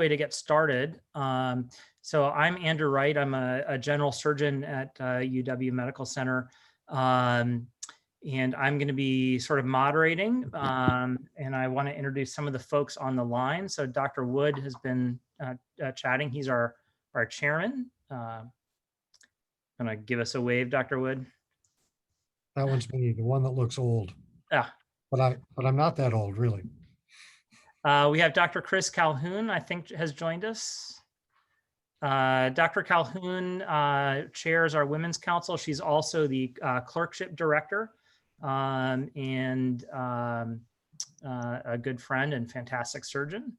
way to get started. So I'm Andrew Wright. I'm a general surgeon at UW Medical Center. And I'm going to be sort of moderating. And I want to introduce some of the folks on the line. So Dr. Wood has been chatting. He's our chairman. Going to give us a wave, Dr. Wood. That one's me, the one that looks old. Yeah. But I'm not that old, really. We have Dr. Chris Calhoun, I think, has joined us. Dr. Calhoun chairs our Women's Council. She's also the clerkship director and a good friend and fantastic surgeon.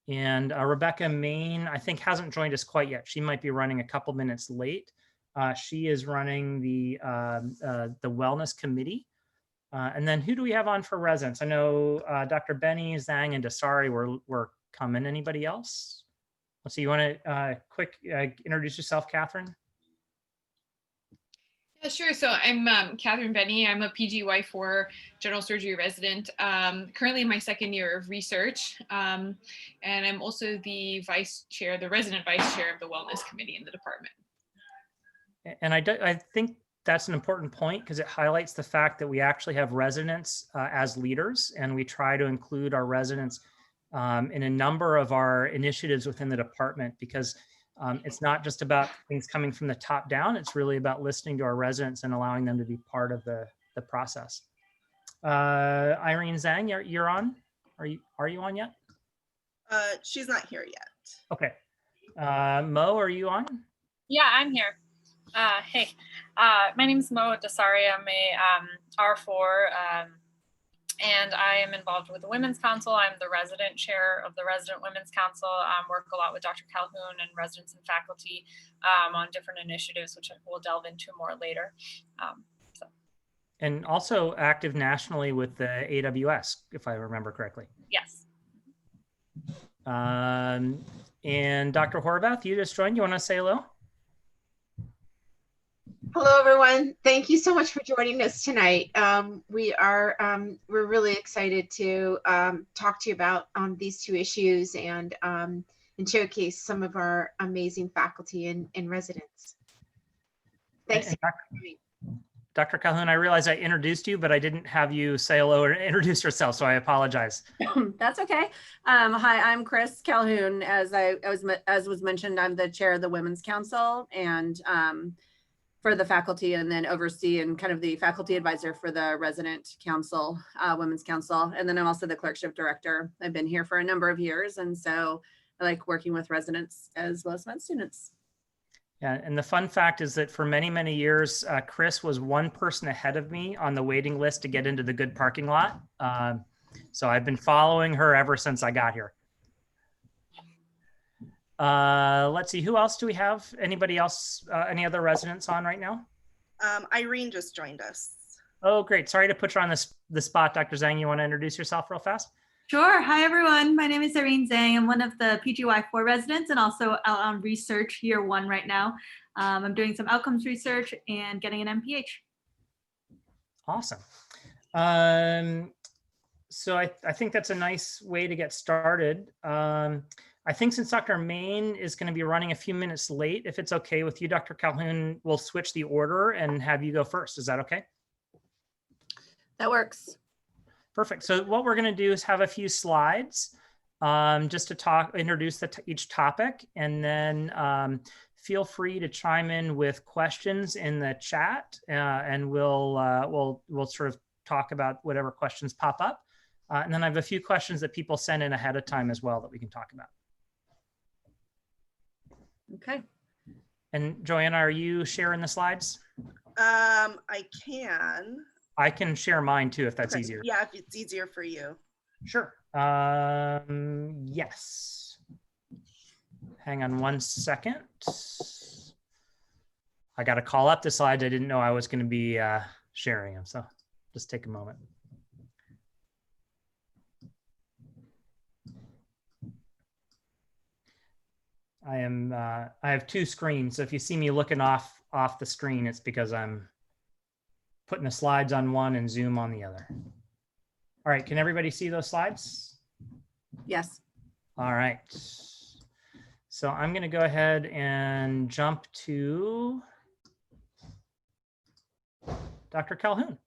And Rebecca Maine, I think, hasn't joined us quite yet. She might be running a couple minutes late. She is running the Wellness Committee. And then who do we have on for residents? I know Dr. Beni, Zhang, and Dasari were coming. Anybody else? Let's see, you want to quick introduce yourself, Catherine? Yeah, sure. So I'm Catherine Beni. I'm a PGY4 general surgery resident, currently in my second year of research. And I'm also the resident vice chair of the Wellness Committee in the department. And I think that's an important point because it highlights the fact that we actually have residents as leaders, and we try to include our residents in a number of our initiatives within the department, because it's not just about things coming from the top down. It's really about listening to our residents and allowing them to be part of the process. Irene, Zhang, you're on. Are you on yet? She's not here yet. Okay. Mo, are you on? Yeah, I'm here. Hey, my name is Mo Dasari. I'm a R4, and I am involved with the Women's Council. I'm the resident chair of the Resident Women's Council. Work a lot with Dr. Calhoun and residents and faculty on different initiatives, which we'll delve into more later. And also active nationally with the AWS, if I remember correctly. Yes. And Dr. Horvath, you just joined. You want to say hello? Hello, everyone. Thank you so much for joining us tonight. We're really excited to talk to you about these two issues and showcase some of our amazing faculty and residents. Thanks. Dr. Calhoun, I realize I introduced you, but I didn't have you say hello or introduce yourself, so I apologize. That's okay. Hi, I'm Chris Calhoun. As was mentioned, I'm the chair of the Women's Council and for the faculty, and then oversee and kind of the faculty advisor for the resident council, Women's Council. And then I'm also the clerkship director. I've been here for a number of years. And so I like working with residents as well as med students. Yeah, and the fun fact is that for many, many years, Chris was one person ahead of me on the waiting list to get into the good parking lot. So I've been following her ever since I got here. Let's see, who else do we have? Anybody else, any other residents on right now? Irene just joined us. Oh, great. Sorry to put you on the spot. Dr. Zhang, you want to introduce yourself real fast? Sure. Hi, everyone. My name is Irene Zhang. I'm one of the PGY4 residents and also out on research year 1 right now. I'm doing some outcomes research and getting an MPH. Awesome. So I think that's a nice way to get started. I think since Dr. Maine is going to be running a few minutes late, if it's okay with you, Dr. Calhoun, we'll switch the order and have you go first. Is that okay? That works. Perfect. So what we're going to do is have a few slides just to introduce each topic, and then feel free to chime in with questions in the chat, and we'll sort of talk about whatever questions pop up. And then I have a few questions that people send in ahead of time as well that we can talk about. Okay. And Joanna, are you sharing the slides? I can. I can share mine too, if that's Okay. easier. Yeah, if it's easier for you. Sure. Yes. Hang on one second. I got to call up the slides. I didn't know I was going to be sharing them, so just take a moment. I have two screens, so if you see me looking off the screen, it's because I'm putting the slides on one and Zoom on the other. All right, can everybody see those slides? Yes. All right. So I'm going to go ahead and jump to Dr. Calhoun.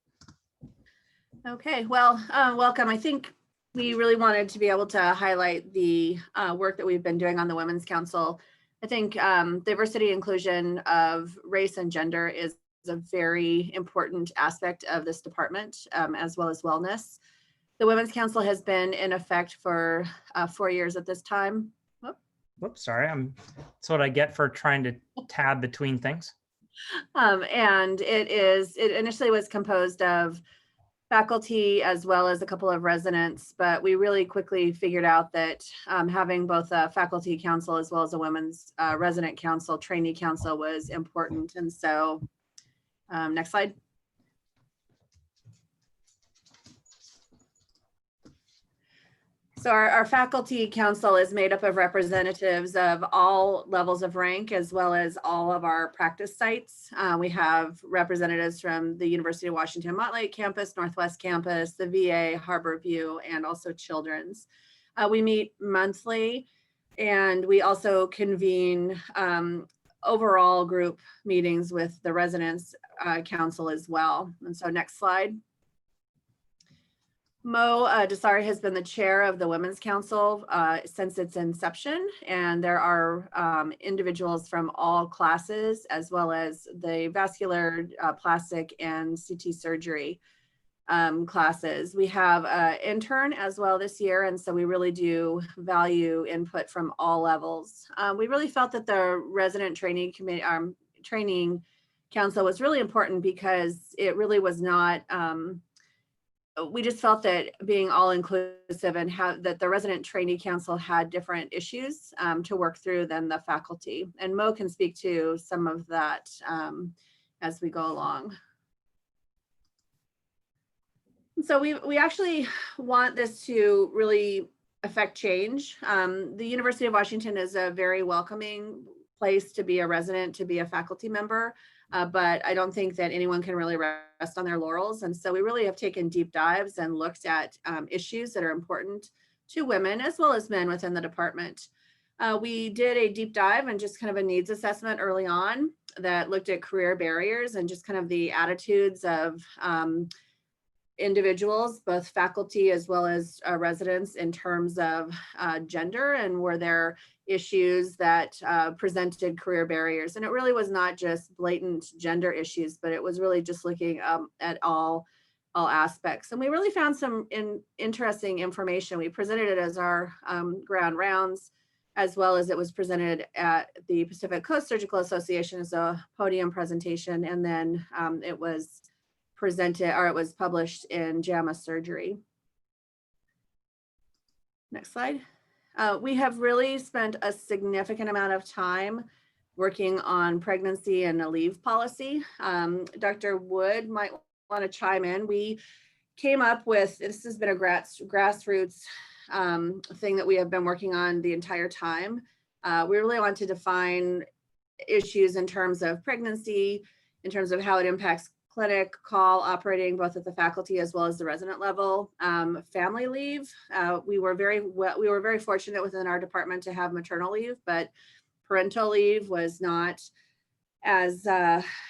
Okay, well, welcome. I think we really wanted to be able to highlight the work that we've been doing on the Women's Council. I think diversity inclusion of race and gender is a very important aspect of this department, as well as wellness. The Women's Council has been in effect for 4 years at this time. Whoops, sorry. That's what I get for trying to tab between things. And it initially was composed of faculty as well as a couple of residents, but we really quickly figured out that having both a faculty council as well as a women's resident council, trainee council was important. And so, next slide. So our faculty council is made up of representatives of all levels of rank, as well as all of our practice sites. We have representatives from the University of Washington Montlake campus, Northwest campus, the VA, Harborview, and also Children's. We meet monthly, and we also convene overall group meetings with the residents council as well. And so next slide. Dasari has been the chair of the Women's Council since its inception, and there are individuals from all classes, as well as the vascular, plastic, and CT surgery classes. We have an intern as well this year, and so we really do value input from all levels. We really felt that the resident training committee, training council was really important because it really was not, we just felt that being all inclusive and that the resident trainee council had different issues to work through than the faculty. And Mo can speak to some of that as we go along. So we actually want this to really affect change. The University of Washington is a very welcoming place to be a resident, to be a faculty member. But I don't think that anyone can really rest on their laurels. And so we really have taken deep dives and looked at issues that are important to women as well as men within the department. We did a deep dive and just kind of a needs assessment early on that looked at career barriers and just kind of the attitudes of individuals, both faculty as well as residents, in terms of gender, and were there issues that presented career barriers. And it really was not just blatant gender issues, but it was really just looking at all aspects. And we really found some interesting information. We presented it as our ground rounds, as well as it was presented at the Pacific Coast Surgical Association as a podium presentation. And then it was presented, or it was published in JAMA Surgery. Next slide. We have really spent a significant amount of time working on pregnancy and a leave policy. Dr. Wood might want to chime in. We came up with, this has been a grassroots thing that we have been working on the entire time. We really want to define issues in terms of pregnancy, in terms of how it impacts clinic, call, operating, both at the faculty as well as the resident level. Family leave, we were very fortunate within our department to have maternal leave, but parental leave was not as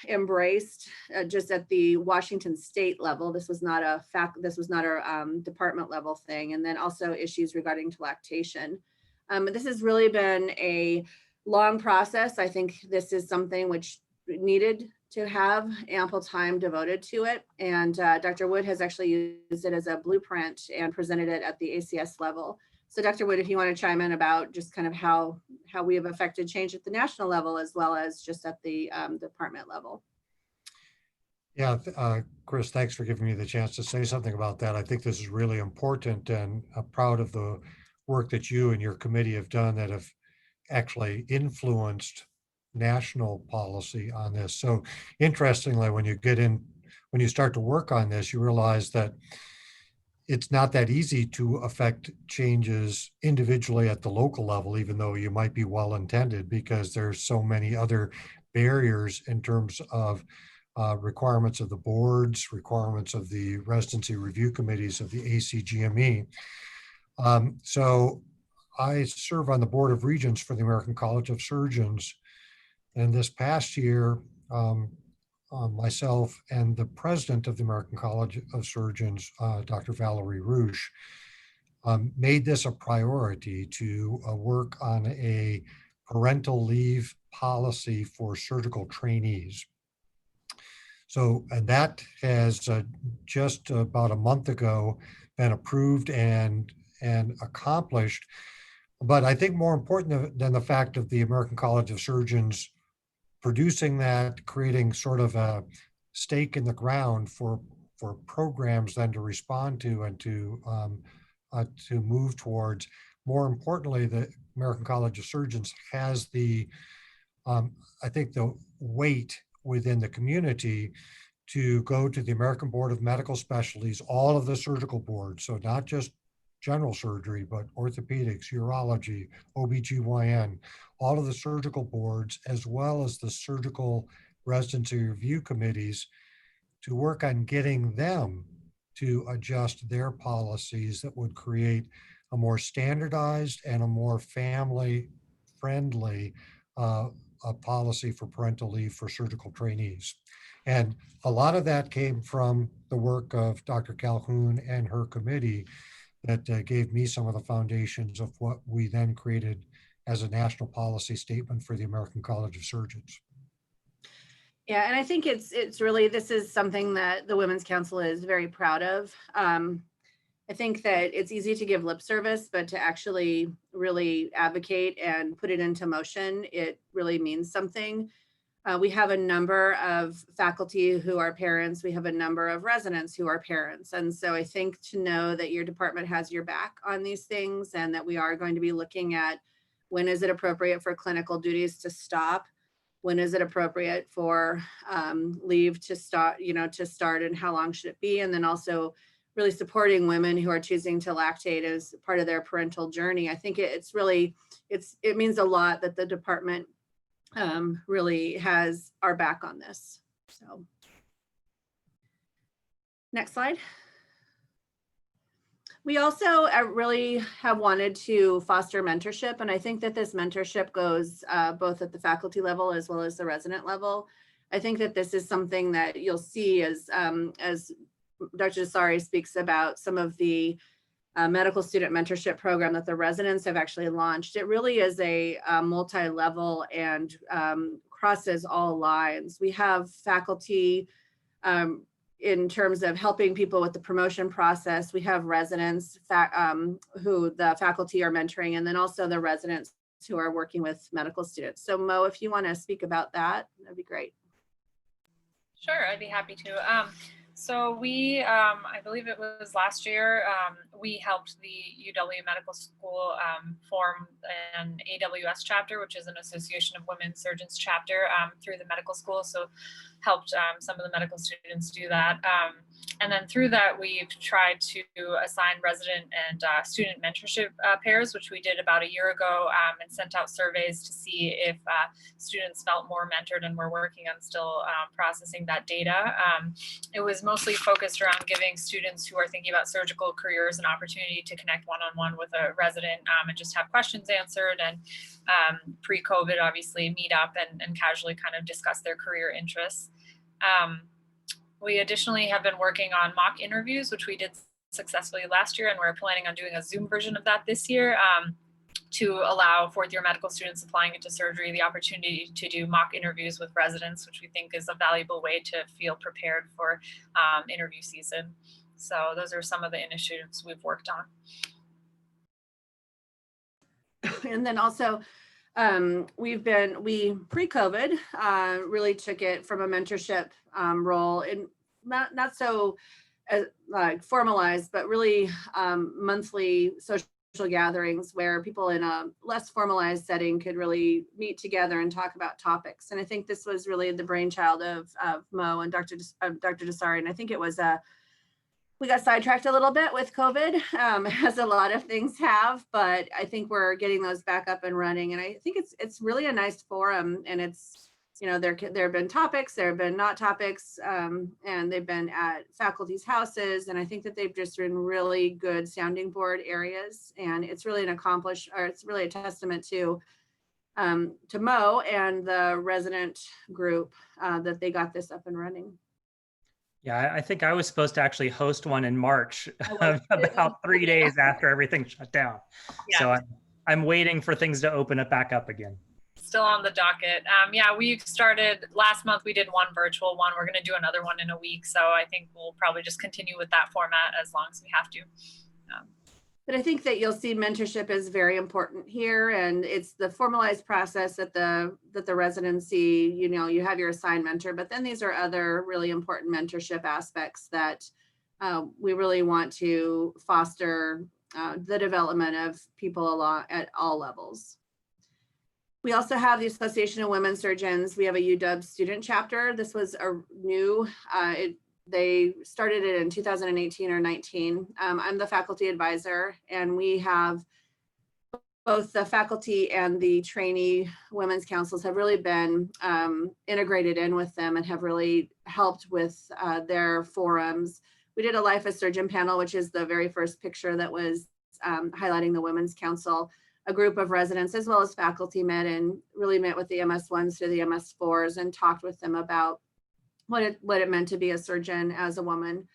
embraced just at the Washington state level. This was not a department level thing. And then also issues regarding to lactation. This has really been a long process. I think this is something which needed to have ample time devoted to it. And Dr. Wood has actually used it as a blueprint and presented it at the ACS level. So Dr. Wood, if you want to chime in about just kind of how we have affected change at the national level, as well as just at the department level. Yeah, Chris, thanks for giving me the chance to say something about that. I think this is really important, and I'm proud of the work that you and your committee have done that have actually influenced national policy on this. So interestingly, when you start to work on this, you realize that it's not that easy to affect changes individually at the local level, even though you might be well intended, because there's so many other barriers in terms of requirements of the boards, requirements of the residency review committees of the ACGME. So I serve on the Board of Regents for the American College of Surgeons. And this past year, myself and the president of the American College of Surgeons, Dr. Valerie Rouche, made this a priority to work on a parental leave policy for surgical trainees. So, and that has just about a month ago been approved and accomplished. But I think more important than the fact of the American College of Surgeons producing that, creating sort of a stake in the ground for programs then to respond to and to move towards. More importantly, the American College of Surgeons has the, I think, the weight within the community to go to the American Board of Medical Specialties, all of the surgical boards, so not just general surgery, but orthopedics, urology, OBGYN, all of the surgical boards, as well as the surgical residency review committees, to work on getting them to adjust their policies that would create a more standardized and a more family-friendly a policy for parental leave for surgical trainees. And a lot of that came from the work of Dr. Calhoun and her committee that gave me some of the foundations of what we then created as a national policy statement for the American College of Surgeons. Yeah, and I think it's really, this is something that the Women's Council is very proud of. I think that it's easy to give lip service, but to actually really advocate and put it into motion, it really means something. We have a number of faculty who are parents. We have a number of residents who are parents. And so I think to know that your department has your back on these things and that we are going to be looking at when is it appropriate for clinical duties to stop? When is it appropriate for leave to start, and how long should it be? And then also really supporting women who are choosing to lactate as part of their parental journey. I think it means a lot that the department really has our back on this. So next slide. We also really have wanted to foster mentorship, and I think that this mentorship goes both at the faculty level as well as the resident level. I think that this is something that you'll see as Dr. Dasari speaks about some of the medical student mentorship program that the residents have actually launched. It really is a multi-level and crosses all lines. We have faculty in terms of helping people with the promotion process. We have residents who the faculty are mentoring, and then also the residents who are working with medical students. So Mo, if you want to speak about that, that'd be great. Sure, I'd be happy to. So we, I believe it was last year, we helped the UW Medical School form an AWS chapter, which is an Association of Women Surgeons chapter through the medical school. So helped some of the medical students do that. And then through that, we've tried to assign resident and student mentorship pairs, which we did about a year ago, and sent out surveys to see if students felt more mentored, and we're working on still processing that data. It was mostly focused around giving students who are thinking about surgical careers an opportunity to connect one-on-one with a resident and just have questions answered, and pre-COVID, obviously, meet up and casually kind of discuss their career interests. We additionally have been working on mock interviews, which we did successfully last year, and we're planning on doing a Zoom version of that this year to allow fourth-year medical students applying into surgery the opportunity to do mock interviews with residents, which we think is a valuable way to feel prepared for interview season. So those are some of the initiatives we've worked on. And then also, we pre-COVID really took it from a mentorship role, and not so like formalized, but really monthly social gatherings where people in a less formalized setting could really meet together and talk about topics. And I think this was really the brainchild of Mo and Dr. Dasari. And I think it was we got sidetracked a little bit with COVID, as a lot of things have, but I think we're getting those back up and running. And I think it's really a nice forum, and it's there have been topics, there have been not topics, and they've been at faculty's houses. And I think that they've just been really good sounding board areas. And it's really it's really a testament to Mo and the resident group that they got this up and running. Yeah, I think I was supposed to actually host one in March, about 3 days after everything shut down. Yeah. So I'm waiting for things to open it back up again. Still on the docket. Yeah, we started last month. We did one virtual one. We're going to do another one in a week. So I think we'll probably just continue with that format as long as we have to. But I think that you'll see mentorship is very important here, and it's the formalized process that the residency, you have your assigned mentor, but then these are other really important mentorship aspects that we really want to foster the development of people along at all levels. We also have the Association of Women Surgeons. We have a UW student chapter. This was a new, they started it in 2018 or 19. I'm the faculty advisor, and we have both the faculty and the trainee women's councils have really been integrated in with them and have really helped with their forums. We did a Life as Surgeon panel, which is the very first picture that was highlighting the Women's Council. A group of residents as well as faculty met with the MS1s to the MS4s and talked with them about what it meant to be a surgeon as a woman.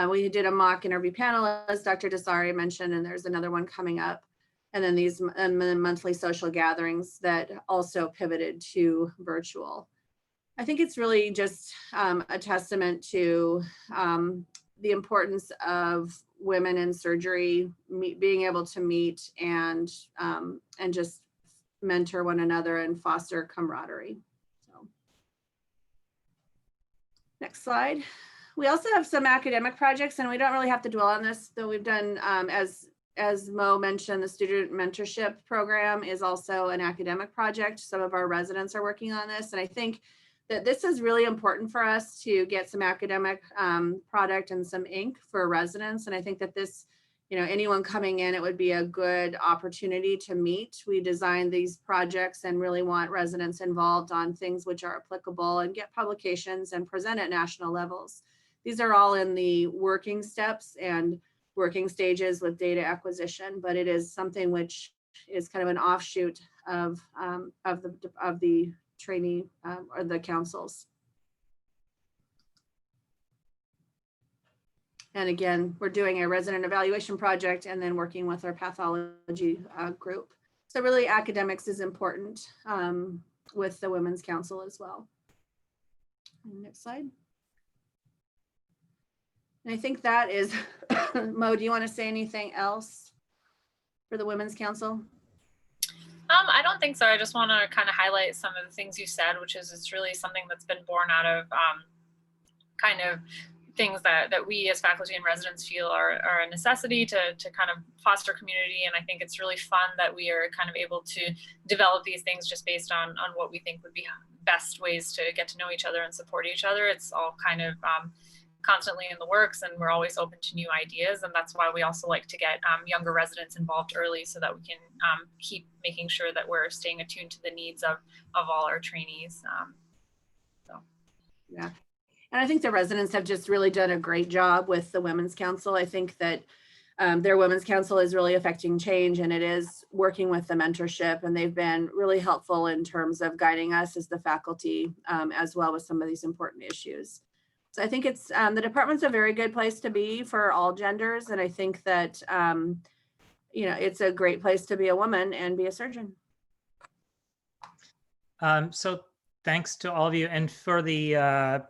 We did a mock interview panel, as Dr. Dasari mentioned, and there's another one coming up. And then these monthly social gatherings that also pivoted to virtual. I think it's really just a testament to the importance of women in surgery, being able to meet and just mentor one another and foster camaraderie. So, next slide. We also have some academic projects, and we don't really have to dwell on this, though we've done, as Mo mentioned, the student mentorship program is also an academic project. Some of our residents are working on this, and I think that this is really important for us to get some academic product and some ink for residents. And I think that this, anyone coming in, it would be a good opportunity to meet. We designed these projects and really want residents involved on things which are applicable and get publications and present at national levels. These are all in the working steps and working stages with data acquisition, but it is something which is kind of an offshoot of the trainee or the councils. And again, we're doing a resident evaluation project and then working with our pathology group. So really academics is important with the Women's Council as well. Next slide. And I think that is, Mo, do you want to say anything else for the Women's Council? I don't think so. I just want to kind of highlight some of the things you said, which is it's really something that's been born out of kind of things that we as faculty and residents feel are a necessity to kind of foster community. And I think it's really fun that we are kind of able to develop these things just based on what we think would be best ways to get to know each other and support each other. It's all kind of constantly in the works, and we're always open to new ideas, and that's why we also like to get younger residents involved early so that we can keep making sure that we're staying attuned to the needs of all our trainees. Yeah, and I think the residents have just really done a great job with the Women's Council. I think that their Women's Council is really affecting change, and it is working with the mentorship, and they've been really helpful in terms of guiding us as the faculty as well with some of these important issues. So I think it's the department's a very good place to be for all genders. And I think that, it's a great place to be a woman and be a surgeon. So thanks to all of you. And for the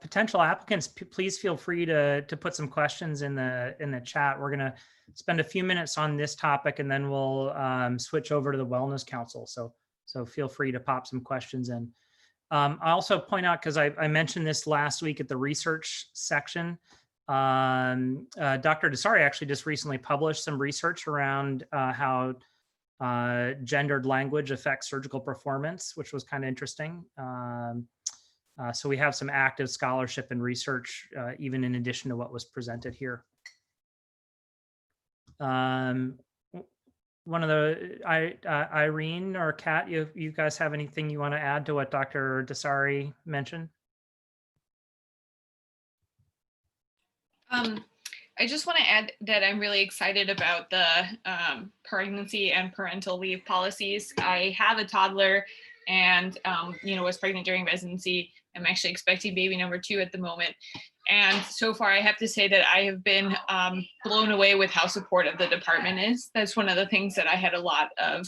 potential applicants, please feel free to put some questions in the chat. We're going to spend a few minutes on this topic, and then we'll switch over to the Wellness Council. So feel free to pop some questions in. I also point out, because I mentioned this last week at the research section, Dr. Dasari actually just recently published some research around how gendered language affects surgical performance, which was kind of interesting. So we have some active scholarship and research, even in addition to what was presented here. one of the, Irene or Kat, you guys have anything you want to add to what Dr. Dasari mentioned? I just want to add that I'm really excited about the pregnancy and parental leave policies. I have a toddler and, was pregnant during residency. I'm actually expecting baby number 2 at the moment. And so far, I have to say that I have been blown away with how supportive the department is. That's one of the things that I had a lot of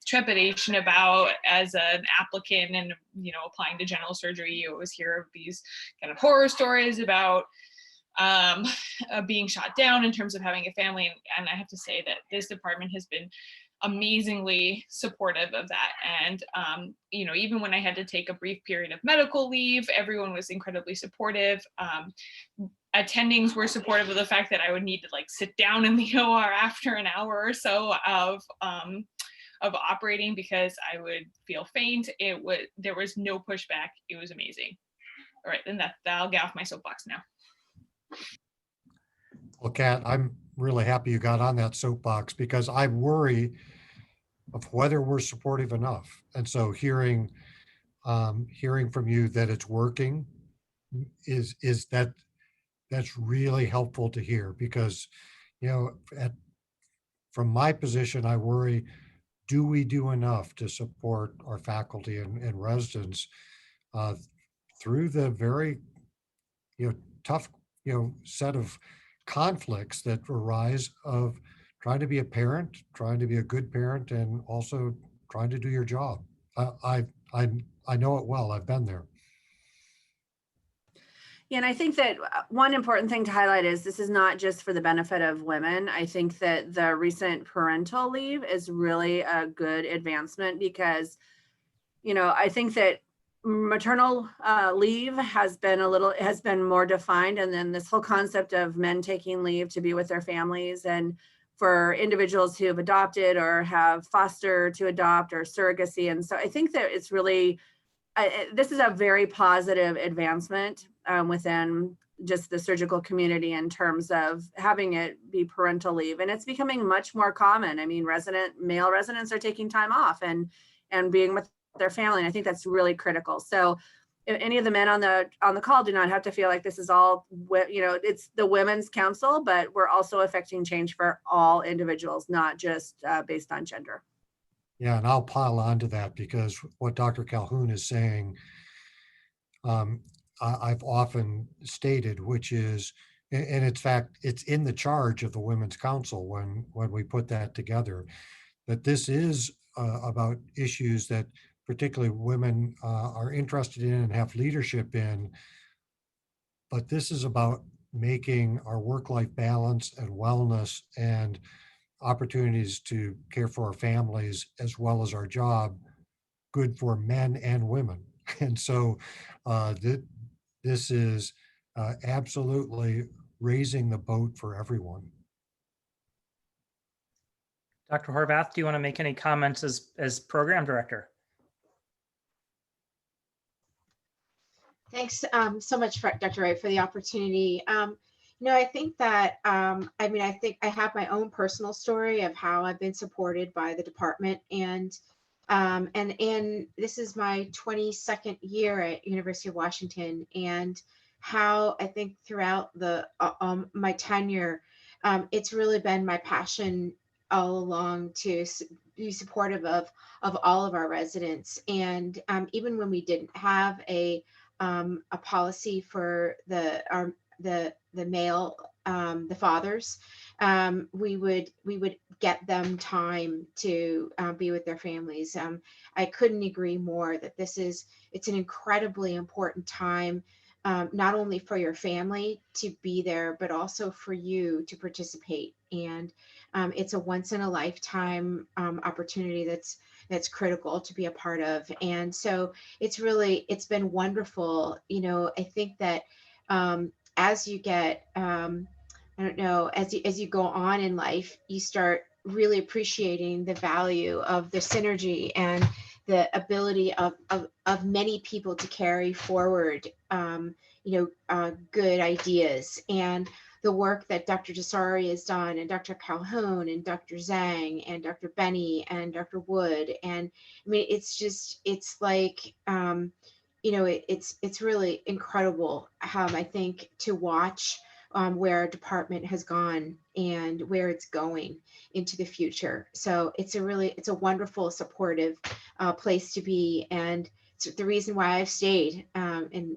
trepidation about as an applicant and, applying to general surgery. You always hear of these kind of horror stories about being shot down in terms of having a family. And I have to say that this department has been amazingly supportive of that. And, even when I had to take a brief period of medical leave, everyone was incredibly supportive. Attendings were supportive of the fact that I would need to sit down in the OR after an hour or so of operating because I would feel faint. There was no pushback. It was amazing. All right, then I'll get off my soapbox now. Well, Kat, I'm really happy you got on that soapbox because I worry of whether we're supportive enough. And so hearing from you that it's working that's really helpful to hear because, from my position, I worry, do we do enough to support our faculty and residents through the very, tough, set of conflicts that arise of trying to be a parent, trying to be a good parent, and also trying to do your job. I know it well. I've been there. Yeah, and I think that one important thing to highlight is this is not just for the benefit of women. I think that the recent parental leave is really a good advancement because, I think that maternal leave has been more defined. And then this whole concept of men taking leave to be with their families and for individuals who have adopted or have foster to adopt or surrogacy. And so I think that it's really, this is a very positive advancement within just the surgical community in terms of having it be parental leave. And it's becoming much more common. I mean, male residents are taking time off and being with their family. And I think that's really critical. So if any of the men on the call do not have to feel like this is all, it's the Women's Council, but we're also affecting change for all individuals, not just based on gender. Yeah, and I'll pile on to that because what Dr. Calhoun is saying, I've often stated, which is, and in fact, it's in the charge of the Women's Council when we put that together, that this is about issues that particularly women are interested in and have leadership in. But this is about making our work-life balance and wellness and opportunities to care for our families as well as our job good for men and women. And so this is absolutely raising the boat for everyone. Dr. Horvath, do you want to make any comments as program director? Thanks so much, Dr. Wright, for the opportunity. I think that, I think I have my own personal story of how I've been supported by the department. And this is my 22nd year at University of Washington, and how I think throughout my tenure, it's really been my passion all along to be supportive of all of our residents. And even when we didn't have a policy for the male, the fathers, we would get them time to be with their families. I couldn't agree more that it's an incredibly important time, not only for your family to be there, but also for you to participate. And it's a once in a lifetime opportunity that's critical to be a part of. And so it's been wonderful. I think that as you get, as you go on in life, you start really appreciating the value of the synergy and the ability of many people to carry forward, good ideas. And the work that Dr. Dasari has done, and Dr. Calhoun, and Dr. Zhang, and Dr. Beni, and Dr. Wood. And I mean, it's like, it's really incredible, I think, to watch where our department has gone and where it's going into the future. So it's a wonderful, supportive place to be. And it's the reason why I've stayed and,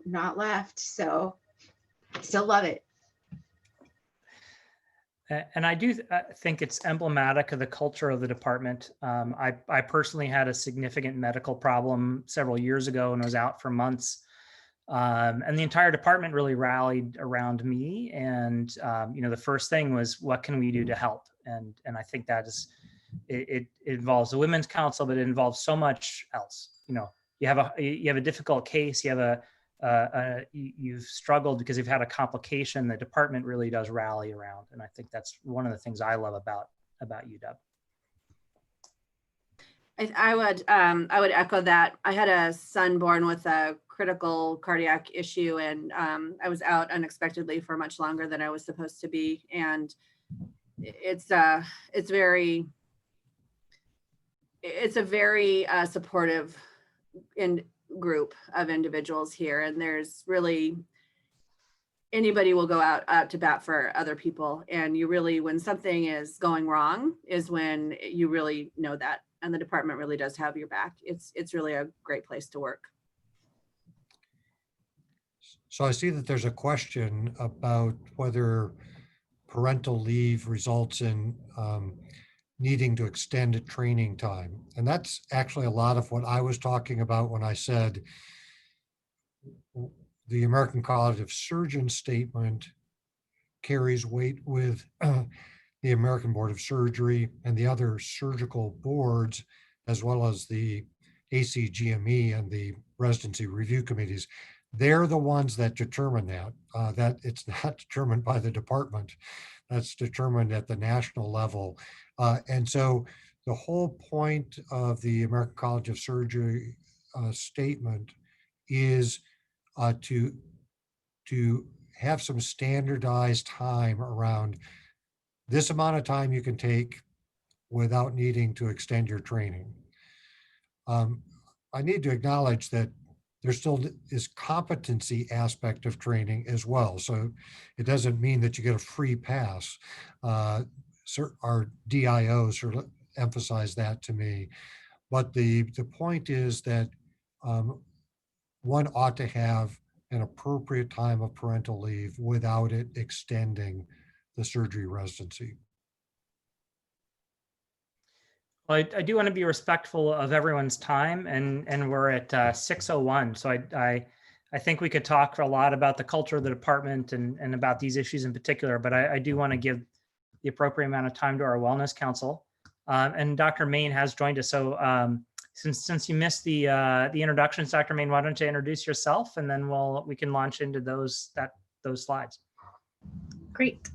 not left. So I still love it. And I do think it's emblematic of the culture of the department. I personally had a significant medical problem several years ago and was out for months. And the entire department really rallied around me. And, the first thing was, what can we do to help? And I think that is, it involves the Women's Council, but it involves so much else. You have a difficult case, you've struggled because you've had a complication. The department really does rally around. And I think that's one of the things I love about UW. I would echo that. I had a son born with a critical cardiac issue, and I was out unexpectedly for much longer than I was supposed to be. And it's a very supportive group of individuals here, and there's really, anybody will go out to bat for other people. And you really, when something is going wrong, is when you really know that, and the department really does have your back. It's really a great place to work. So I see that there's a question about whether parental leave results in needing to extend training time. And that's actually a lot of what I was talking about when I said the American College of Surgeons statement carries weight with the American Board of Surgery and the other surgical boards, as well as the ACGME and the residency review committees. They're the ones that determine that it's not determined by the department. That's determined at the national level. And so the whole point of the American College of Surgery statement is to have some standardized time around this amount of time you can take without needing to extend your training. I need to acknowledge that there still is competency aspect of training as well. So it doesn't mean that you get a free pass. Our DIOs sort of emphasize that to me. But the point is that one ought to have an appropriate time of parental leave without it extending the surgery residency. Well, I do want to be respectful of everyone's time, and we're at 6:01. So I think we could talk a lot about the culture of the department and about these issues in particular, but I do want to give the appropriate amount of time to our Wellness Council. And Dr. Maine has joined us. So since you missed the introductions, Dr. Maine, why don't you introduce yourself, and then we can launch into those slides. Great.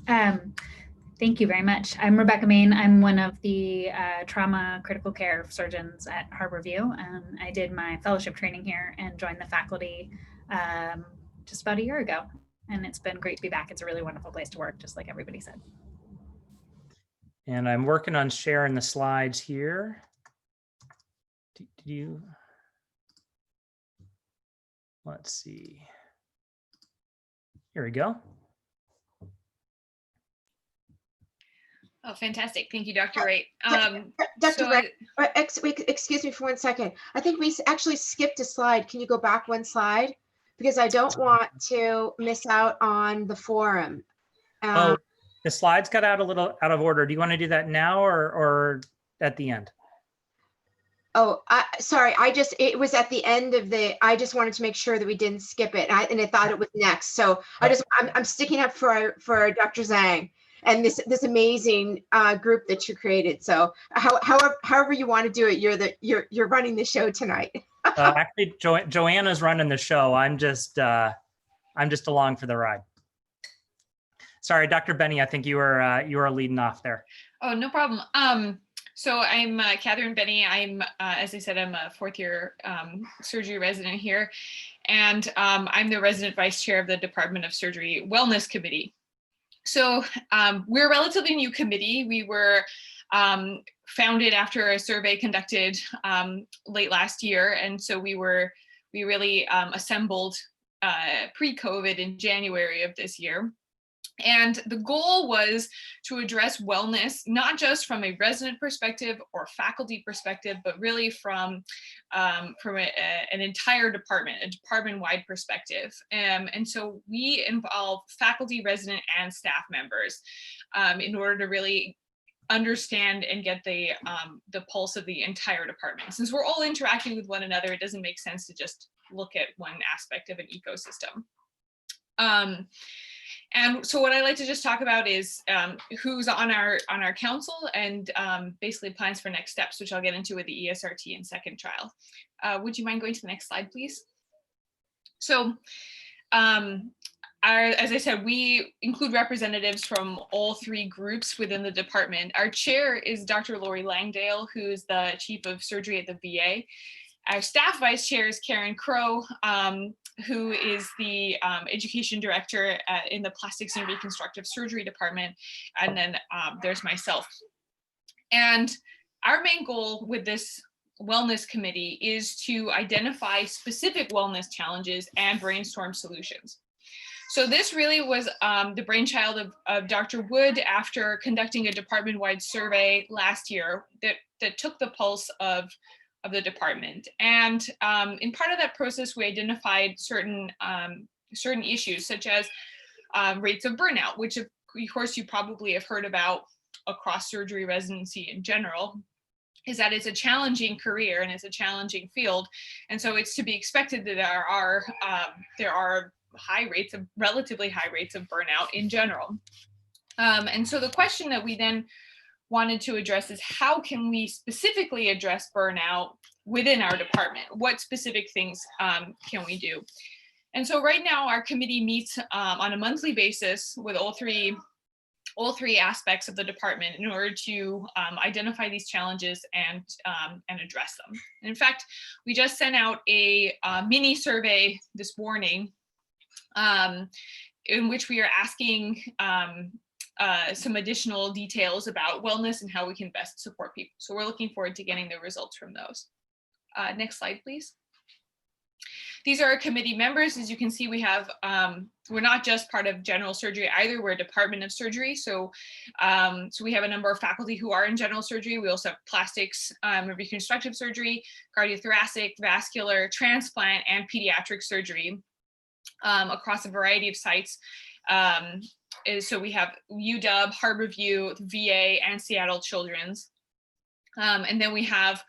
Thank you very much. I'm Rebecca Maine. I'm one of the trauma critical care surgeons at Harborview. I did my fellowship training here and joined the faculty just about a year ago. And it's been great to be back. It's a really wonderful place to work, just like everybody said. And I'm working on sharing the slides here. Let's see. Here we go. Oh, fantastic. Thank you, Dr. Wright. Dr. Wright, excuse me for 1 second. I think we actually skipped a slide. Can you go back one slide? Because I don't want to miss out on the forum. Oh, the slides got out a little out of order. Do you want to do that now or at the end? Oh, sorry. It was at the end of I just wanted to make sure that we didn't skip it. And I thought it was next. So I'm sticking up for Dr. Zhang and this amazing group that you created. So however you want to do it, you're running the show tonight. Actually, Joanna's running the show. I'm just along for the ride. Sorry, Dr. Beni, I think you were leading off there. Oh, no problem. So I'm Catherine Beni. I'm, as I said, I'm a fourth year surgery resident here. And I'm the resident vice chair of the Department of Surgery Wellness Committee. So we're a relatively new committee. We were founded after a survey conducted late last year. And so we really assembled pre-COVID in January of this year. And the goal was to address wellness, not just from a resident perspective or faculty perspective, but really from an entire department, a department-wide perspective. And so we involve faculty, resident, and staff members in order to really understand and get the pulse of the entire department. Since we're all interacting with one another, it doesn't make sense to just look at one aspect of an ecosystem. And so what I like to just talk about is who's on our council and basically plans for next steps, which I'll get into with the ESRT and second trial. Would you mind going to the next slide, please? So as I said, we include representatives from all three groups within the department. Our chair is Dr. Lori Langdale, who's the chief of surgery at the VA. Our staff vice chair is Karen Crow, who is the education director in the plastics and reconstructive surgery department. And then there's myself. And our main goal with this wellness committee is to identify specific wellness challenges and brainstorm solutions. So this really was the brainchild of Dr. Wood after conducting a department-wide survey last year that took the pulse of the department. And in part of that process, we identified certain issues, such as rates of burnout, which of course you probably have heard about across surgery residency in general, is that it's a challenging career and it's a challenging field. And so it's to be expected that there are relatively high rates of burnout in general. And so the question that we then wanted to address is how can we specifically address burnout within our department? What specific things can we do? And so right now our committee meets on a monthly basis with all three aspects of the department in order to identify these challenges and address them. And in fact, we just sent out a mini survey this morning in which we are asking some additional details about wellness and how we can best support people. So we're looking forward to getting the results from those. Next slide, please. These are our committee members. As you can see, we have, we're not just part of general surgery either, we're a department of surgery. So we have a number of faculty who are in general surgery. We also have plastics, reconstructive surgery, cardiothoracic, vascular, transplant, and pediatric surgery across a variety of sites. So we have UW, Harborview, VA, and Seattle Children's. And then we have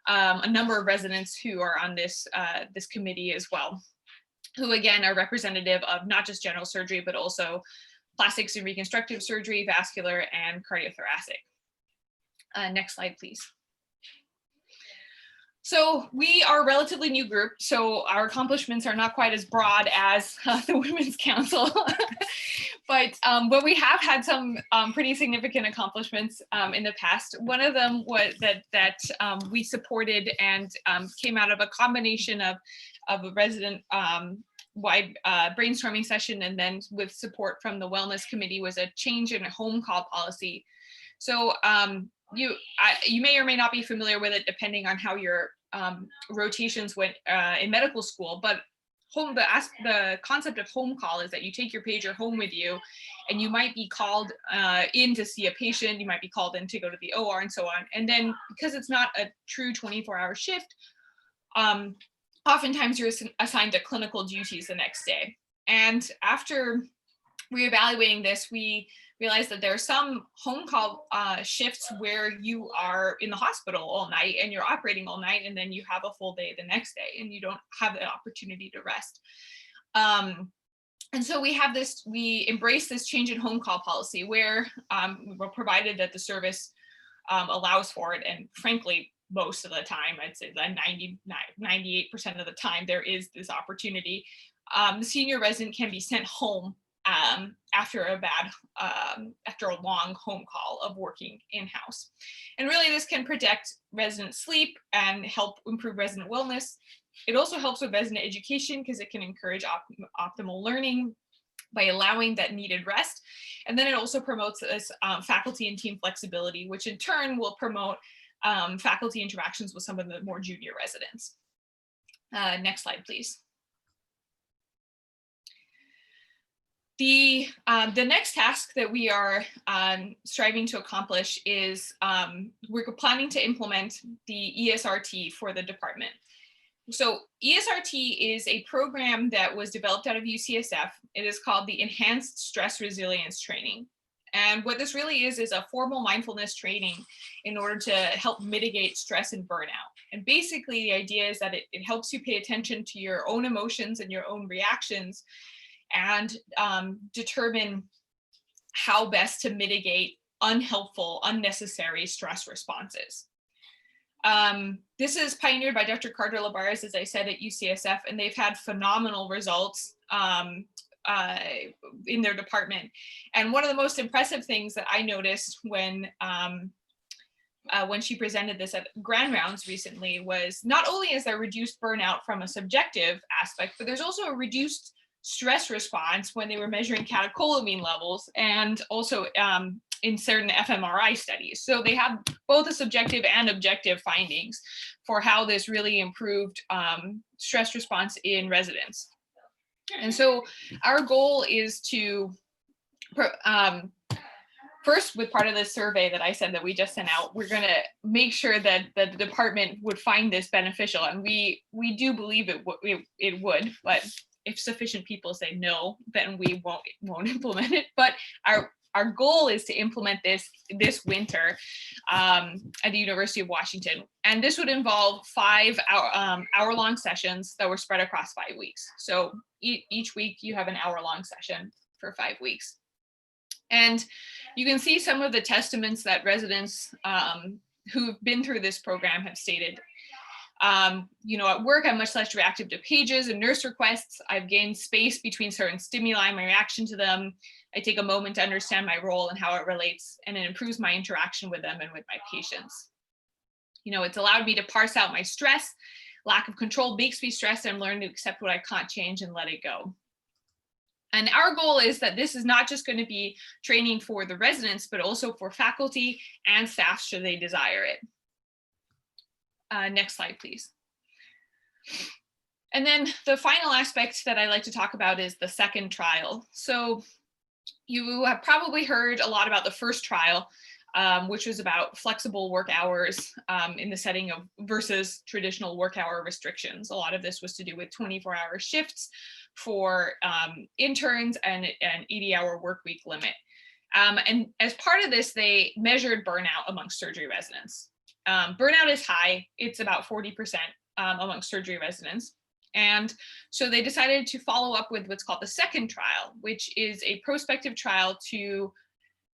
a number of residents who are on this committee as well, who again are representative of not just general surgery, but also plastics and reconstructive surgery, vascular, and cardiothoracic. Next slide, please. So we are a relatively new group, so our accomplishments are not quite as broad as the Women's Council, but we have had some pretty significant accomplishments in the past. One of them was that we supported and came out of a combination of a resident wide brainstorming session, and then with support from the Wellness Committee, was a change in a home call policy. So you may or may not be familiar with it depending on how your rotations went in medical school, but the concept of home call is that you take your pager home with you, and you might be called in to see a patient, you might be called in to go to the OR and so on. And then because it's not a true 24-hour shift, oftentimes you're assigned to clinical duties the next day. And after reevaluating this, we realized that there are some home call shifts where you are in the hospital all night and you're operating all night, and then you have a full day the next day and you don't have the opportunity to rest. And so we embrace this change in home call policy where we're provided that the service allows for it. And frankly, most of the time, I'd say that 98% of the time, there is this opportunity. The senior resident can be sent home after a long home call of working in-house. And really this can protect resident sleep and help improve resident wellness. It also helps with resident education because it can encourage optimal learning. by allowing that needed rest. And then it also promotes this faculty and team flexibility, which in turn will promote faculty interactions with some of the more junior residents. Next slide, please. The next task that we are striving to accomplish is we're planning to implement the ESRT for the department. So ESRT is a program that was developed out of UCSF. It is called the Enhanced Stress Resilience Training. And what this really is a formal mindfulness training in order to help mitigate stress and burnout. And basically the idea is that it helps you pay attention to your own emotions and your own reactions and determine how best to mitigate unhelpful, unnecessary stress responses. This is pioneered by Dr. Carter Labarres, as I said, at UCSF, and they've had phenomenal results in their department. And one of the most impressive things that I noticed when she presented this at Grand Rounds recently was not only is there reduced burnout from a subjective aspect, but there's also a reduced stress response when they were measuring catecholamine levels and also in certain fMRI studies. So they have both a subjective and objective findings for how this really improved stress response in residents. And so our goal is to, first, with part of this survey that I said that we just sent out, we're going to make sure that the department would find this beneficial. And we do believe it would, but if sufficient people say no, then we won't implement it. But our goal is to implement this winter at the University of Washington. And this would involve 5 hour-long sessions that were spread across 5 weeks. So each week you have an hour-long session for 5 weeks. And you can see some of the testaments that residents who've been through this program have stated. At work, I'm much less reactive to pages and nurse requests. I've gained space between certain stimuli and my reaction to them. I take a moment to understand my role and how it relates, and it improves my interaction with them and with my patients. It's allowed me to parse out my stress. Lack of control makes me stressed, and I'm learning to accept what I can't change and let it go. And our goal is that this is not just going to be training for the residents, but also for faculty and staff should they desire it. Next slide, please. And then the final aspect that I like to talk about is the second trial. So you have probably heard a lot about the first trial, which was about flexible work hours in the setting of versus traditional work hour restrictions. A lot of this was to do with 24-hour shifts for interns and an 80-hour work week limit. And as part of this, they measured burnout amongst surgery residents. Burnout is high. It's about 40% amongst surgery residents. And so they decided to follow up with what's called the second trial, which is a prospective trial to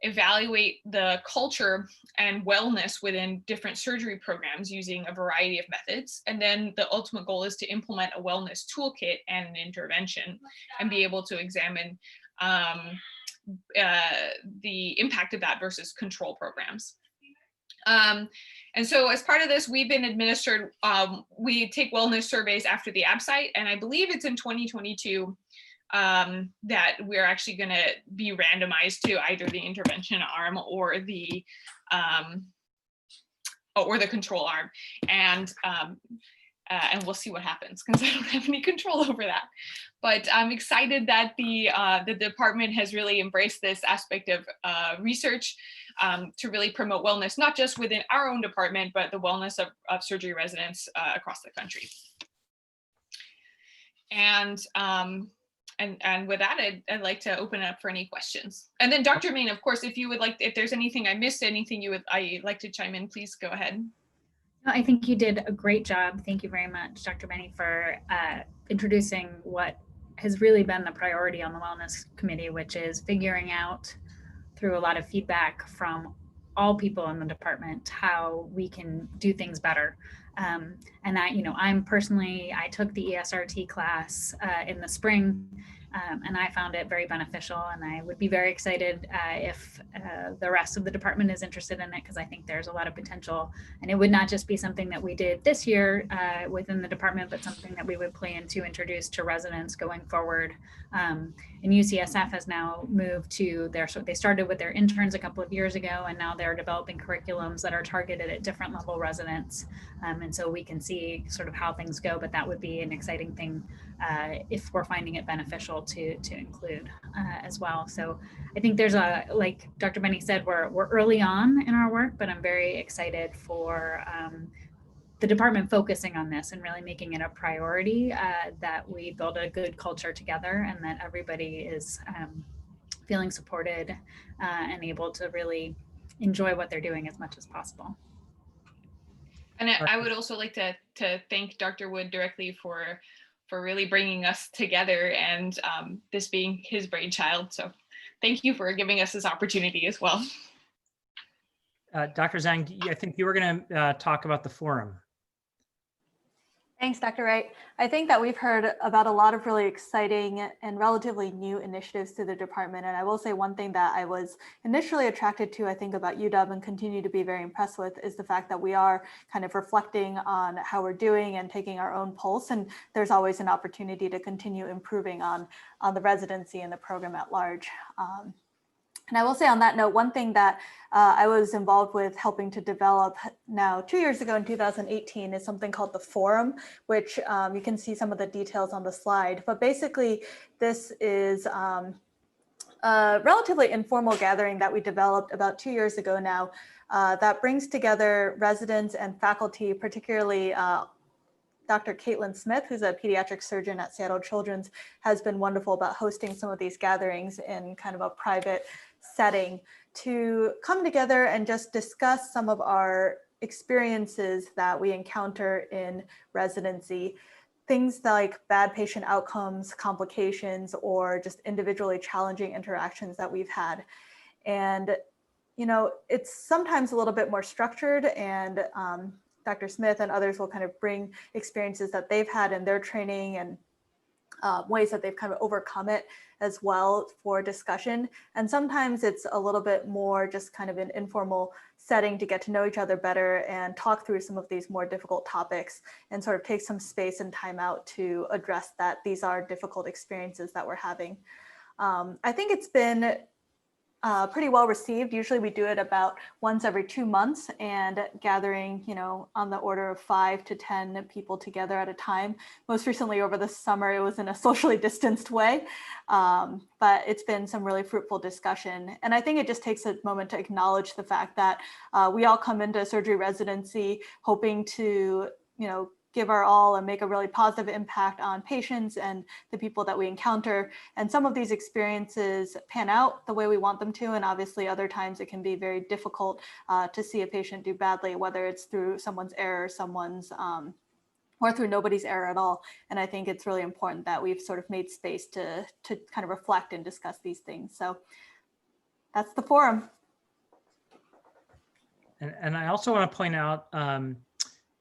evaluate the culture and wellness within different surgery programs using a variety of methods. And then the ultimate goal is to implement a wellness toolkit and an intervention and be able to examine the impact of that versus control programs. And so as part of this, we've been administered, we take wellness surveys after the ABSITE, and I believe it's in 2022 that we're actually going to be randomized to either the intervention arm or the control arm. And we'll see what happens because I don't have any control over that. But I'm excited that the department has really embraced this aspect of research to really promote wellness, not just within our own department, but the wellness of surgery residents across the country. And with that, I'd like to open it up for any questions. And then Dr. Maine, of course, if there's anything I missed, anything I'd like to chime in, please go ahead. No, I think you did a great job. Thank you very much, Dr. Beni, for introducing what has really been the priority on the Wellness Committee, which is figuring out through a lot of feedback from all people in the department how we can do things better. And that, I took the ESRT class in the spring, And I found it very beneficial, and I would be very excited if the rest of the department is interested in it, because I think there's a lot of potential. And it would not just be something that we did this year within the department, but something that we would plan to introduce to residents going forward. And UCSF has now moved to they started with their interns a couple of years ago, and now they're developing curriculums that are targeted at different level residents. And so we can see sort of how things go, but that would be an exciting thing if we're finding it beneficial to include as well. So I think there's like Dr. Beni said, we're early on in our work, but I'm very excited for the department focusing on this and really making it a priority, that we build a good culture together, and that everybody is feeling supported and able to really enjoy what they're doing as much as possible. And I would also like to thank Dr. Wood directly for really bringing us together, and this being his brainchild. So thank you for giving us this opportunity as well. Dr. Zhang, I think you were going to talk about the forum. Thanks, Dr. Wright. I think that we've heard about a lot of really exciting and relatively new initiatives through the department. And I will say one thing that I was initially attracted to, I think, about UW and continue to be very impressed with, is the fact that we are kind of reflecting on how we're doing and taking our own pulse. And there's always an opportunity to continue improving on the residency and the program at large. And I will say on that note, one thing that I was involved with helping to develop now 2 years ago in 2018 is something called the Forum, which you can see some of the details on the slide. But basically, this is a relatively informal gathering that we developed about 2 years ago now that brings together residents and faculty, particularly Dr. Caitlin Smith, who's a pediatric surgeon at Seattle Children's, has been wonderful about hosting some of these gatherings in kind of a private setting to come together and just discuss some of our experiences that we encounter in residency. Things like bad patient outcomes, complications, or just individually challenging interactions that we've had. And, you know, it's sometimes a little bit more structured, and Dr. Smith and others will kind of bring experiences that they've had in their training and ways that they've kind of overcome it as well for discussion. And sometimes it's a little bit more just kind of an informal setting to get to know each other better and talk through some of these more difficult topics and sort of take some space and time out to address that these are difficult experiences that we're having. I think it's been pretty well received. Usually we do it about once every 2 months, and gathering, you know, on the order of 5 to 10 people together at a time. Most recently over the summer, it was in a socially distanced way, but it's been some really fruitful discussion. And I think it just takes a moment to acknowledge the fact that we all come into surgery residency hoping to, you know, give our all and make a really positive impact on patients and the people that we encounter. And some of these experiences pan out the way we want them to. And obviously other times it can be very difficult to see a patient do badly, whether it's through someone's error, or through nobody's error at all. And I think it's really important that we've sort of made space to kind of reflect and discuss these things. So that's the forum. And I also want to point out the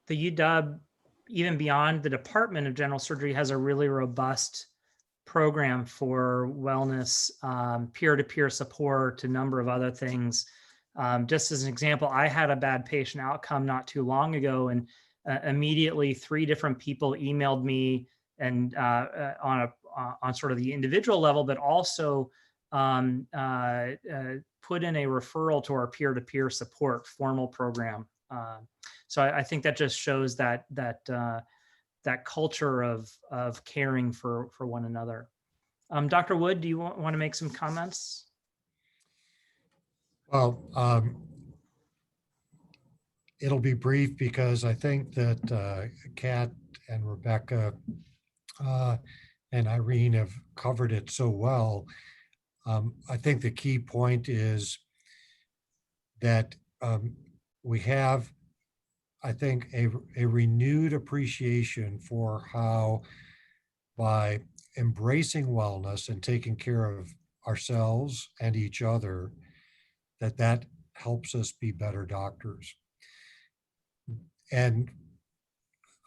UW, even beyond the Department of General Surgery, has a really robust program for wellness, peer-to-peer support, a number of other things. Just as an example, I had a bad patient outcome not too long ago, and immediately 3 different people emailed me and on sort of the individual level, but also put in a referral to our peer-to-peer support formal program. So I think that just shows that culture of caring for one another. Dr. Wood, do you want to make some comments? Well, it'll be brief because I think that Kat and Rebecca and Irene have covered it so well. I think the key point is that we have, I think, a renewed appreciation for how, by embracing wellness and taking care of ourselves and each other, that helps us be better doctors. And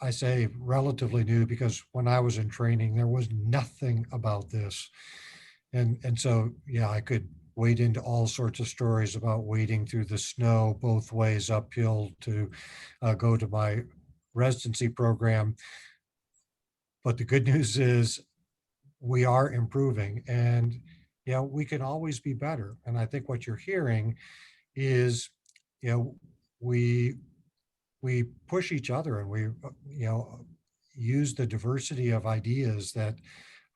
I say relatively new because when I was in training, there was nothing about this. And so, yeah, I could wade into all sorts of stories about wading through the snow both ways uphill to go to my residency program. But the good news is we are improving, and we can always be better. And I think what you're hearing is, you know, we we push each other, and we use the diversity of ideas that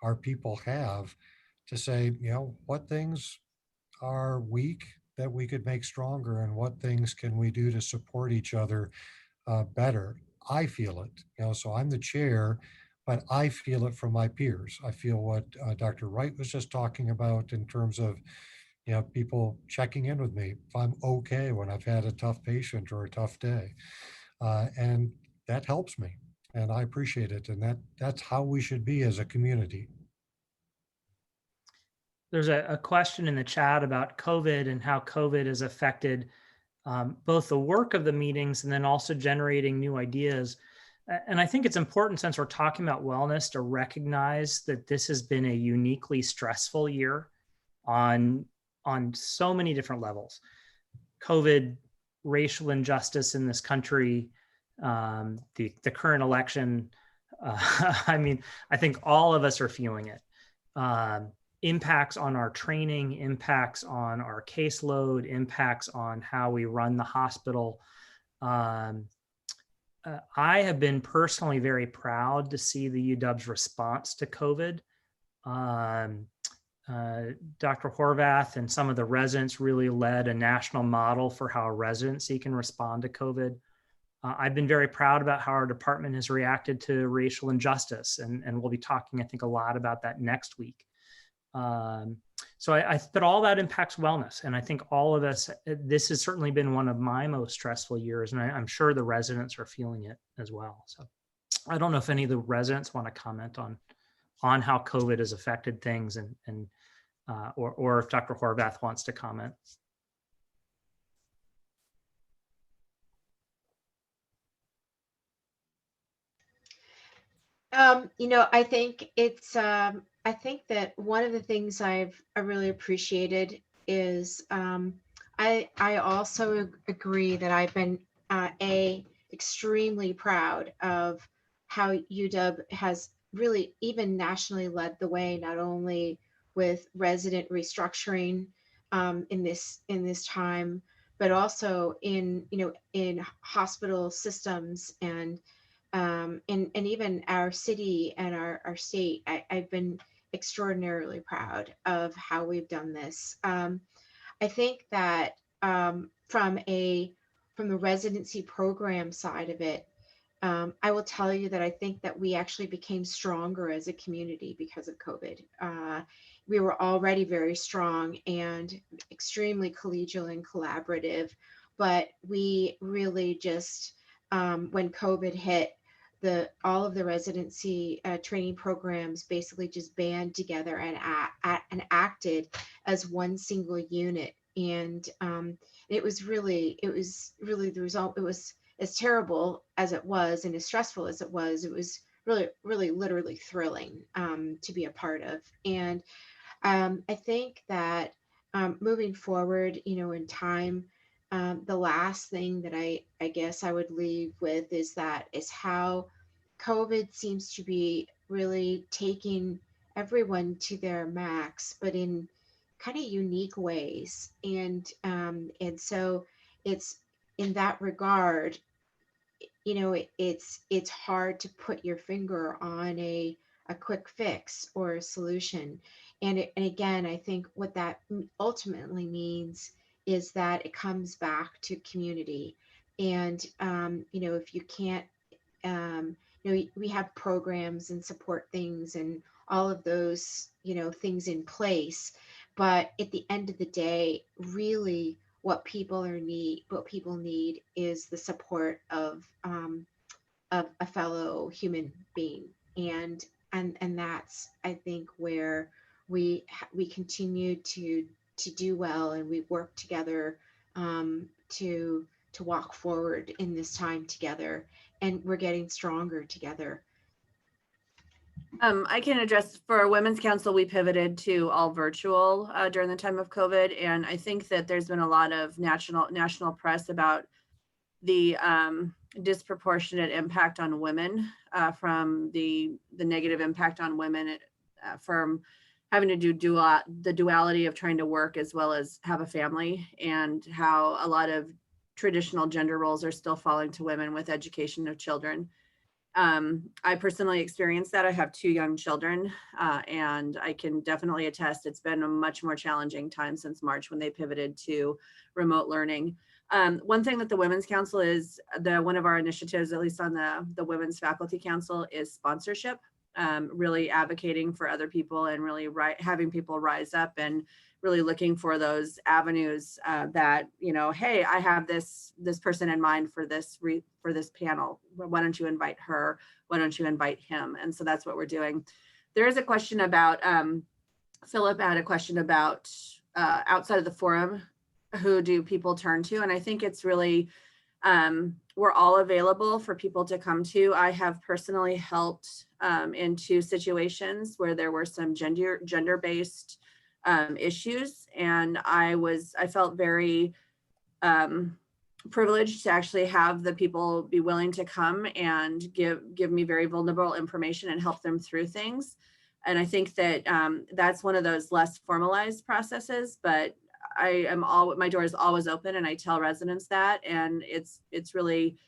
our people have to say, what things are weak that we could make stronger, and what things can we do to support each other better. I feel it, so I'm the chair, but I feel it from my peers. I feel what Dr. Wright was just talking about in terms of, people checking in with me if I'm okay when I've had a tough patient or a tough day. And that helps me, and I appreciate it. And that's how we should be as a community. There's a question in the chat about COVID and how COVID has affected both the work of the meetings and then also generating new ideas. And I think it's important, since we're talking about wellness, to recognize that this has been a uniquely stressful year on so many different levels. COVID, racial injustice in this country, the current election. I mean, I think all of us are feeling it. Impacts on our training, impacts on our caseload, impacts on how we run the hospital. I have been personally very proud to see the UW's response to COVID. Dr. Horvath and some of the residents really led a national model for how a residency can respond to COVID. I've been very proud about how our department has reacted to racial injustice, and we'll be talking, I think, a lot about that next week. But all that impacts wellness. And I think all of us, this has certainly been one of my most stressful years, and I'm sure the residents are feeling it as well. So I don't know if any of the residents want to comment on how COVID has affected things, or if Dr. Horvath wants to comment. I think it's, I think that one of the things I really appreciated is, I also agree that I've been, extremely proud of how UW has really even nationally led the way, not only with resident restructuring, in this time, but also in hospital systems and even our city and our state. I've been extraordinarily proud of how we've done this. I think that from the residency program side of it, I will tell you that I think that we actually became stronger as a community because of COVID. We were already very strong and extremely collegial and collaborative, but we really just, when COVID hit, all of the residency training programs basically just band together and acted as one single unit. And it was really the result. It was, as terrible as it was and as stressful as it was really literally thrilling to be a part of. And I think that moving forward, in time, the last thing that I guess I would leave with is how COVID seems to be really taking everyone to their max, but in kind of unique ways. And so it's, in that regard, it's hard to put your finger on a quick fix or a solution. And again, I think what that ultimately means is that it comes back to community. And if you can't, we have programs and support things and all of those things in place, but at the end of the day, really what people need is the support of a fellow human being. And that's, I think, where we continue to do well, and we work together to to walk forward in this time together, and we're getting stronger together. I can address for Women's Council, we pivoted to all virtual during the time of COVID. And I think that there's been a lot of national press about the disproportionate impact on women from the negative impact on women from having to do the duality of trying to work as well as have a family, and how a lot of traditional gender roles are still falling to women with education of children. I personally experienced that. I have 2 young children, and I can definitely attest it's been a much more challenging time since March when they pivoted to remote learning. One thing that the Women's Council is, one of our initiatives, at least on the Women's Faculty Council, is sponsorship, really advocating for other people and really having people rise up and really looking for those avenues that, you know, hey, I have this person in mind for this panel. Why don't you invite her? Why don't you invite him? And so that's what we're doing. There is a question about, Philip had a question about outside of the forum, who do people turn to? And I think it's really, we're all available for people to come to. I have personally helped in 2 situations where there were some gender-based issues, and I felt very privileged to actually have the people be willing to come and give me very vulnerable information and help them through things. And I think that that's one of those less formalized processes, but my door is always open, and I tell residents that. And it's really,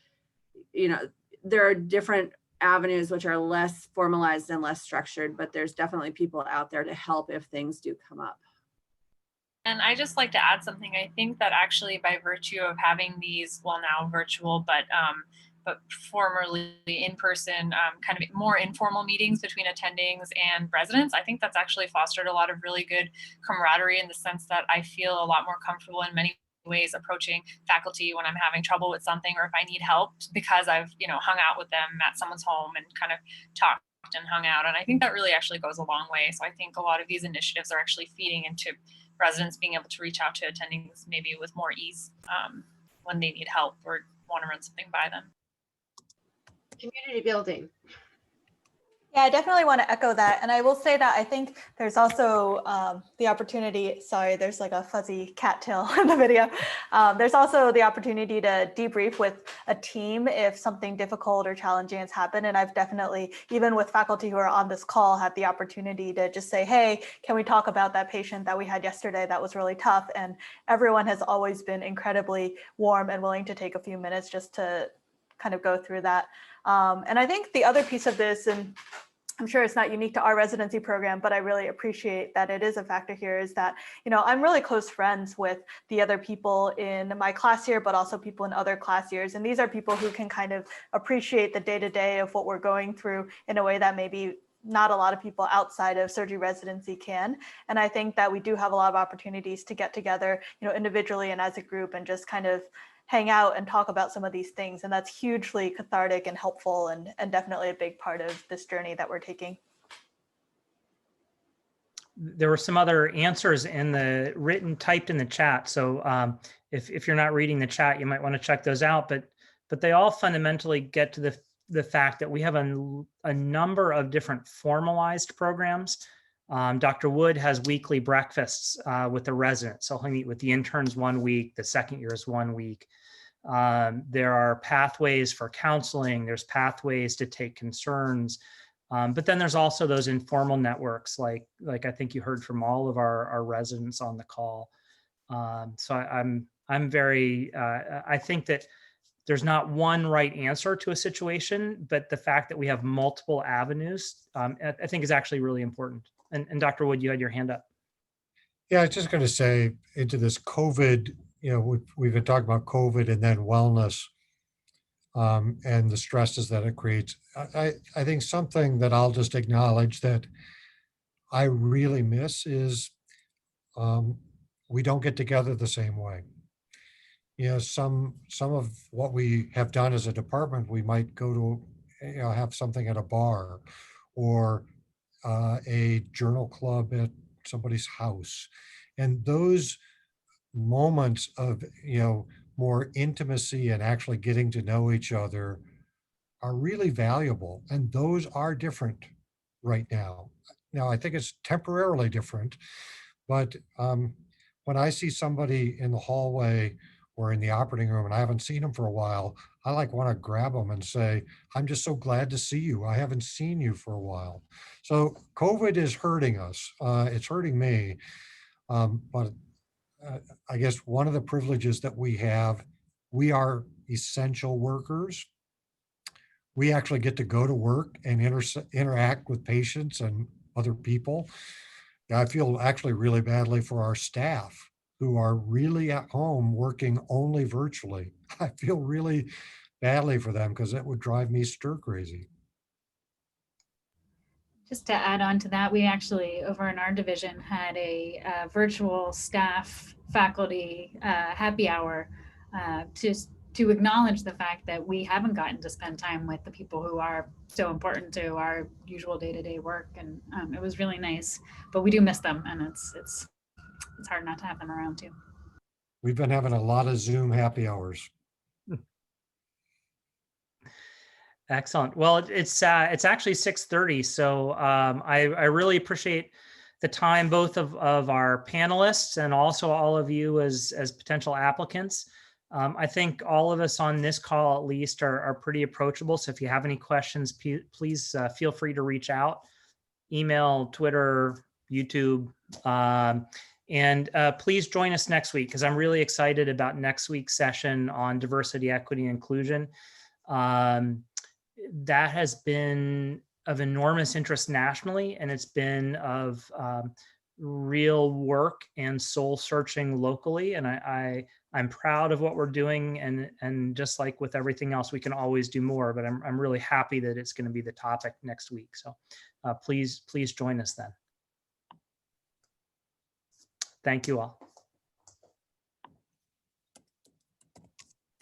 you know, there are different avenues which are less formalized and less structured, but there's definitely people out there to help if things do come up. And I just like to add something. I think that actually by virtue of having these, well, now virtual, but formerly in person, kind of more informal meetings between attendings and residents, I think that's actually fostered a lot of really good camaraderie, in the sense that I feel a lot more comfortable in many ways approaching faculty when I'm having trouble with something, or if I need help, because I've, you know, hung out with them at someone's home and kind of talked and hung out. And I think that really actually goes a long way. So I think a lot of these initiatives are actually feeding into residents being able to reach out to attendings maybe with more ease when they need help or want to run something by them. Community building. Yeah, I definitely want to echo that. And I will say that I think there's also the opportunity, sorry, there's like a fuzzy cattail in the video. There's also the opportunity to debrief with a team if something difficult or challenging has happened. And I've definitely, even with faculty who are on this call, had the opportunity to just say, hey, can we talk about that patient that we had yesterday that was really tough? And everyone has always been incredibly warm and willing to take a few minutes just to kind of go through that. And I think the other piece of this, and I'm sure it's not unique to our residency program, but I really appreciate that it is a factor here, is that, you know, I'm really close friends with the other people in my class year, but also people in other class years. And these are people who can kind of appreciate the day-to-day of what we're going through in a way that maybe not a lot of people outside of surgery residency can. And I think that we do have a lot of opportunities to get together, you know, individually and as a group, and just kind of hang out and talk about some of these things. And that's hugely cathartic and helpful, and definitely a big part of this journey that we're taking. There were some other answers in the typed in the chat. So if you're not reading the chat, you might want to check those out. But they all fundamentally get to the fact that we have a number of different formalized programs. Dr. Wood has weekly breakfasts with the residents. So he'll meet with the interns 1 week, the second year is 1 week. There are pathways for counseling. There's pathways to take concerns. But then there's also those informal networks, like I think you heard from all of our residents on the call. So I'm very, I think that there's not one right answer to a situation, but the fact that we have multiple avenues, I think is actually really important. And Dr. Wood, you had your hand up. Yeah, I was just going to say, into this COVID, you know, we've been talking about COVID and then wellness and the stresses that it creates. I think something that I'll just acknowledge that I really miss is we don't get together the same way. You know, some of what we have done as a department, we might go to, you know, have something at a bar, or a journal club at somebody's house. And those moments of, you know, more intimacy and actually getting to know each other are really valuable. And those are different right now. Now, I think it's temporarily different, but when I see somebody in the hallway or in the operating room and I haven't seen them for a while, I like want to grab them and say, I'm just so glad to see you. I haven't seen you for a while. So COVID is hurting us. It's hurting me. But I guess one of the privileges that we have, we are essential workers. We actually get to go to work and interact with patients and other people. I feel actually really badly for our staff who are really at home working only virtually. I feel really badly for them because it would drive me stir crazy. Just to add on to that, we actually over in our division had a virtual staff faculty happy hour to acknowledge the fact that we haven't gotten to spend time with the people who are so important to our usual day-to-day work, and it was really nice. But we do miss them, and it's hard not to have them around too. We've been having a lot of Zoom happy hours. Excellent. Well, it's actually 6:30, so I really appreciate the time both of our panelists and also all of you as potential applicants. I think all of us on this call at least are pretty approachable. So if you have any questions, please feel free to reach out, email, Twitter, YouTube, and please join us next week because I'm really excited about next week's session on diversity, equity, and inclusion. That has been of enormous interest nationally, and it's been of real work and soul searching locally. And I'm proud of what we're doing, and just like with everything else, we can always do more. But I'm really happy that it's going to be the topic next week. So please join us then. Thank you all.